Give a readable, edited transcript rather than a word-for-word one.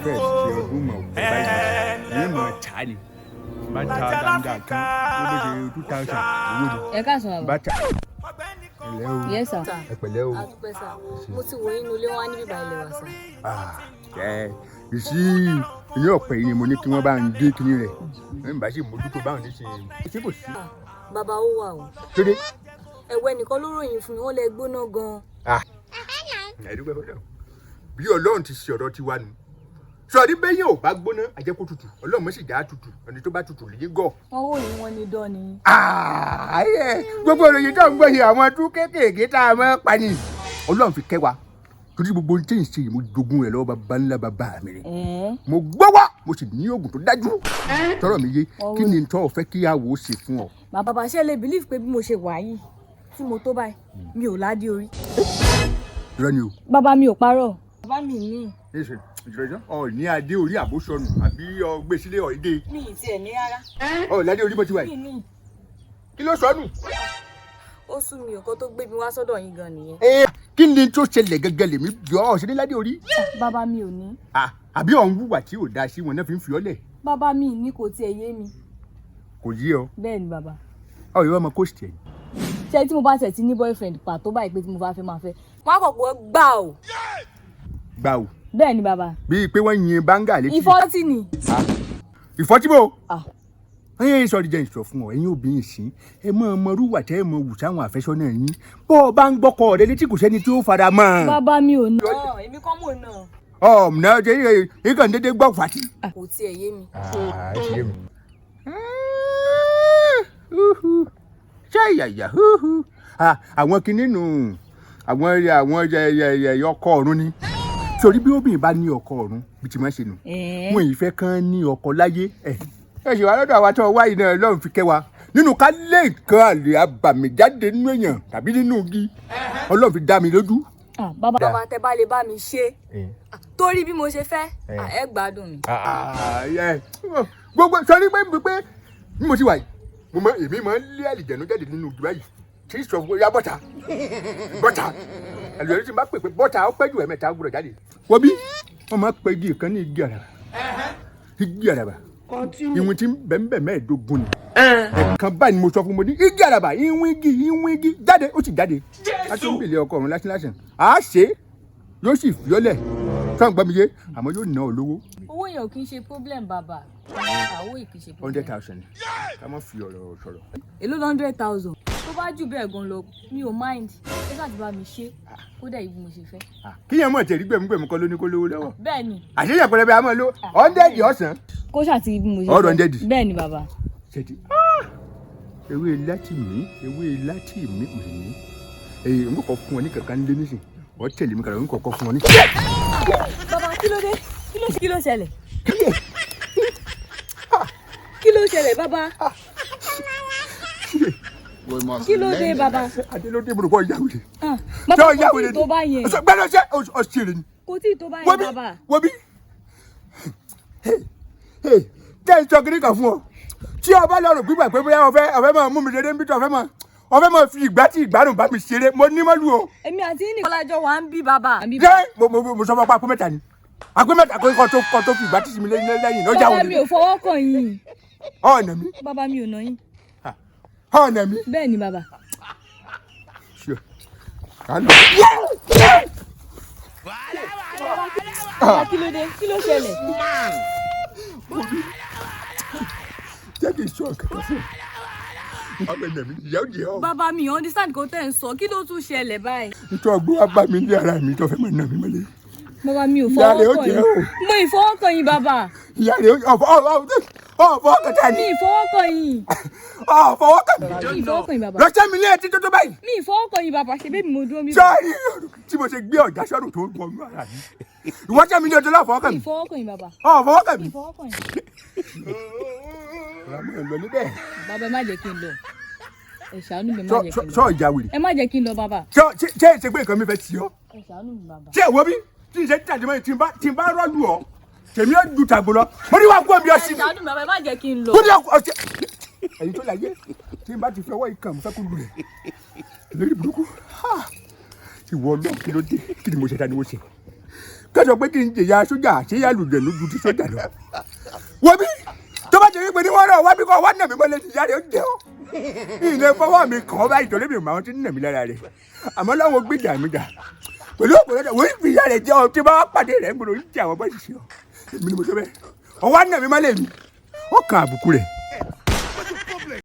fẹ́ ṣe ọdún mọ̀ ọ́ báyìí ní mọ̀ ta ni bá ta gbangba kan ó bẹ ṣe 2000 owó ni. ẹ káàsán bàbá. bá ta ẹlẹ́ o yes sir. ẹ pẹ̀lẹ́ o. àdúpẹ́ sà mo ti wò inú ilé wọn níbi ìbàlẹ̀ wà sà. ìsí ìyẹn ọ̀pẹ yìí ni mo ní kí wọ́n bá ń gé kinní rẹ̀ ẹ̀ ń bá sì mójútó báwọn ní ṣe ṣé kò sí. bàbá ó wà o. kéde. ẹ̀wẹ̀ nìkan ló ròyìn fún mi wọ́n lè gbóná gan-an. ẹ̀ẹ́dúgbẹ́ fọ́dọ̀ bí ọlọ́run ti ṣe ọ̀rọ̀ ti wá nu sọ̀rí bẹ́yìn ò bá gbóná àjẹkù tutù ọlọ́run mọ̀ sì já tutù ẹni tó bá tutù lè gọ̀. wọ́n wò ní wọn ní dán ni. gbogbo ìròyìn tó ń gbọ́ yìí àwọn tú kéékèèké tá a mọ̀ pa ni ọlọ́run fi kẹ́ wa torí gbogbo ohun tí ń ṣe yìí mo jogún rẹ̀ lọ́wọ́ bàbá ńlá bàbá mi rẹ̀ mo gbọ́wọ́ mo sì ní oògùn tó dájú tọrọ mi yé kí ni tó fẹ́ kí àwọ̀ ṣe fún ọ. bàbá ṣe lè believe pé bí mo ṣe wà yìí tí mo tó báyìí mi ò ládé orí. irọ́ ni o. bàbá mi ò parọ́. bàbá mi ní. ìjọba ọ ní adé orí àbóṣọnù àbí ọgbẹ́ sílé ọ̀ẹ́dẹ́. mi ì tiẹ̀ ní rárá. ọ ládé orí bó ti wà yìí. kí ló sọnù. ó sú mi ọkọ tó gbé mi wá sọ́dọ̀ yín gan nìyẹn. kí ni tó ṣẹlẹ̀ gẹ́gẹ́ lèmi jọ ọ ṣe ní ládé orí. bàbá mi ò ní. àbí ọ̀hún wùwà tí ò dáa sí wọn náà fi ń fi ọ́ lẹ̀. bàbá mi ní kò tiẹ̀ yé mi. kò yé ọ. bẹ́ẹ̀ ni bàbá. ọ yóò ọmọ kóòsì ẹ̀. ṣé tí mo bá tẹ̀ ti ní boyfriend pàtó báyìí pé tí mo bá fẹ́ máa fẹ́ wọ́n á kọ̀ọ̀kan gbà o. gbà o. bẹ́ẹ̀ ni bàbá. bíi pé wọ́n yin báńgà létí. ìfọ́tí ni. ìfọ́tí bò. ẹ̀yin sọ̀rọ̀ jẹ́ ìsọ̀ fún ọ ẹ̀yin obìnrin sí ẹ mọ ọmọrú wà tẹ́ ẹ mọ wù sáwọn àfẹ́sọ́nà yín bọ́ ọ bá ń gbọ́kọ̀ rẹ létí kò sẹ́ni tí ó fara mọ́. bàbá mi ò ná. èmi kọ́ mò ń ná. náà ṣe ìkàn dédé gbọ́ fàtí. kò tiẹ̀ yé mi. ẹ ṣe yé mi. ṣé ìyàyà àwọn kinní nù àwọn ọkọ ọ̀run ni torí bí obìnrin bá ní ọkọ ọ̀run bí ti máa ṣe nù wọn yìí fẹ́ kán ní ọkọ láyé ẹ ṣe wá lọ́dọ̀ àwa tó wáyé náà lọ́run fi kẹ́ wa nínú ká lé nǹkan àlè abàmì jáde nínú èèyàn tàbí nínú igi ọlọ́run fi dá mi lójú. bàbá tẹ bá lè bá mi ṣe torí bí mo ṣe fẹ́ ẹ gbádùn mi. gbogbo sọ ní pé bí mo ti wà yìí èmi máa ń lé àlìjẹ̀nú jáde nínú igi báyìí kì í sọ fún ya bọ́tà àlùyẹ̀rì tí n bá pè pé bọ́tà ó pẹ́ jù ẹ̀mẹ́ta gbọ́dọ̀ jáde. wọ́n bí wọ́n máa pẹ́ igi kan ní igi àràbà ìwọ̀n tí bẹ́ẹ̀ mẹ́ẹ̀ẹ́dógún ni ẹ̀ẹ̀kan báyìí ni mo sọ fún mo ní igi àràbà ìwọ̀n igi jáde ó sì jáde láti ń bèlè ọkọ ọ̀run lásìlásìn à á ṣe yóò sì fi ọ́lẹ̀ fún àgbà mi yé àmọ́ yóò ná ọ lówó. owó yẹn ò kì í ṣe problem bàbá àwọ̀ yìí kì í ṣe problem. problem. 100,000 ká má fi ọ̀rọ̀ sọ̀rọ̀. èló 100,000 tó bá jù bẹ́ẹ̀ gan lọ mi ò mind ẹ ṣáà ti bá mi ṣe kódà ibi mo ṣe fẹ́. kíyàn mọ̀ tẹ̀rí gbẹ̀mùgbẹ̀mù kan ló ní kó lówó lọ́wọ́. bẹ́ẹ̀ ni. àṣeyàn pẹlẹbẹ àmọ́ ló 100 ọ̀sán. kó ṣáà ti ibi mo ṣe fẹ́. 100. bẹ́ẹ̀ ni bàbá. ṣètì ewé láti mi kò sì ní èyí n kò fún ọ ní kankan lé nísìn ọ tẹ̀lé mi kàrà n kò kọ́ fún ọ ní. bàbá kí ló dé kí ló ṣẹlẹ̀ kí ló ṣẹlẹ̀ bàbá kí ló dé bàbá. adélódé mo rò bọ́ ìyàwó rẹ̀. bàbá kò tí ì tó bá yẹn. gbẹ́dọ̀ ṣe ọ̀ṣẹ̀rẹ̀ ni. kò tí ì tó bá yẹn bàbá. wo bí jẹ́ ìṣọ́ kiri kan fún ọ tí ọba lọ́rùn gbígbà pé bóyá ọ̀fẹ́ máa mú mi dédé níbi tí ọ̀fẹ́ máa fi ìgbà tí ìgbádùn bá mi ṣeré mo ní mọ́lú o. èmi àti yín nìkan lájọ wà ń bí bàbá. ṣé mo sọ fún ọ pé àpò mẹ́ta ni àpò mẹ́ta kò tó fi ìgbà tí sinmi lẹ́yìn lọ́jà wọlé. bàbá mi ò fọwọ́ kàn yín. ọ̀nà mi. bàbá mi ò nà yín. ọ̀nà mi. bẹ́ẹ̀ ni bàbá. bàbá kí ló dé kí ló ṣẹlẹ̀. jẹ́ kí n sọ kankan fún ọmọ ẹ̀nà mi ìyá òjì ọ́. bàbá mi understand kò tẹ̀ ń sọ kí ló tún ṣẹlẹ̀ báyìí. nítorí ọgbọ́n wa bá mi ní ara mi tó fẹ́ mọ̀ nà mí mọ́lẹ̀. bàbá mi ò fọwọ́ kàn yín mo ìfọwọ́ kàn yín bàbá. ìyá rẹ̀ ọ̀fọwọ́ kan ta ni. mi ìfọwọ́ kàn yín. ọ̀fọwọ́ kan mi. mi ìfọwọ́ kàn yín bàbá. lọ́sẹ̀ mi ní ẹtí tó báyìí. mi ìfọwọ́ kàn yín bàbá ṣe bẹ́ẹ̀ mi mo dúró mi. sọ́ọ́ni tí mo ṣe gbé ọ̀já sọ́run tó ń bọ̀ nínú ara mi. ìwọ́n tẹ́ mi ní ọjọ́ láfọwọ́ kàn mi. mi ìfọwọ́ kàn yín bàbá. ọ̀fọwọ́ kàn mi. mi ìfọwọ́ kàn yín. bàbá ẹ má jẹ́ kí n lọ ẹ ṣàánú mi má jẹ́ kí n lọ. sọ ìjà wèrè. ẹ má jẹ́ kí n lọ bàbá. ṣé ṣe pé nǹkan mi fẹ́ tì ọ́. ẹ ṣàánú mi bàbá. ṣé ìwọ bí tí n ṣe tàdé mọ́ tí n bá rọ́ọ̀lù ọ́ tèmi ó ju tàgbó lọ mo ní wàá kó mi ọsìn. ẹ ṣàánú mi bàbá ẹ má jẹ́ kí n lọ. mo ní ọsìn ẹ̀yin tó láyé tí n bá ti fi ọwọ́ ìkàn mo fẹ́ kó lù rẹ̀ lórí burúkú ìwọ lọ kí ló dé kí ni mo ṣe ta ni mo ṣe kẹ́sọ̀ pé kí n jẹ̀yà sójà àṣeyà lùdẹ̀ lójú ti sójà lọ. wọ́n bí tó bá jẹ́ wípé ní wọ́n rọ̀ wá bí kò wá nà mí mọ́lẹ̀ ti yára ó jẹ́ ọ́. ilé fọwọ́ mi kàn ọ́ báyìí torí mi ò máa ti nà mí lára rẹ̀ àmọ́ láwọn gbìjà mi dà pẹ̀lú ọ̀pọ̀lọpọ̀ wọ́n fi ìyá rẹ̀ jẹ́ ọ tí bá pàdé rẹ̀ ń gbọ́dọ̀ ń jẹ́ àwọn bọ́ọ̀sì sí ọ èmi ni mo sọ bẹ́ẹ̀ ọwọ́ nà mí mọ́lẹ̀ mi ó kan àbùkù rẹ̀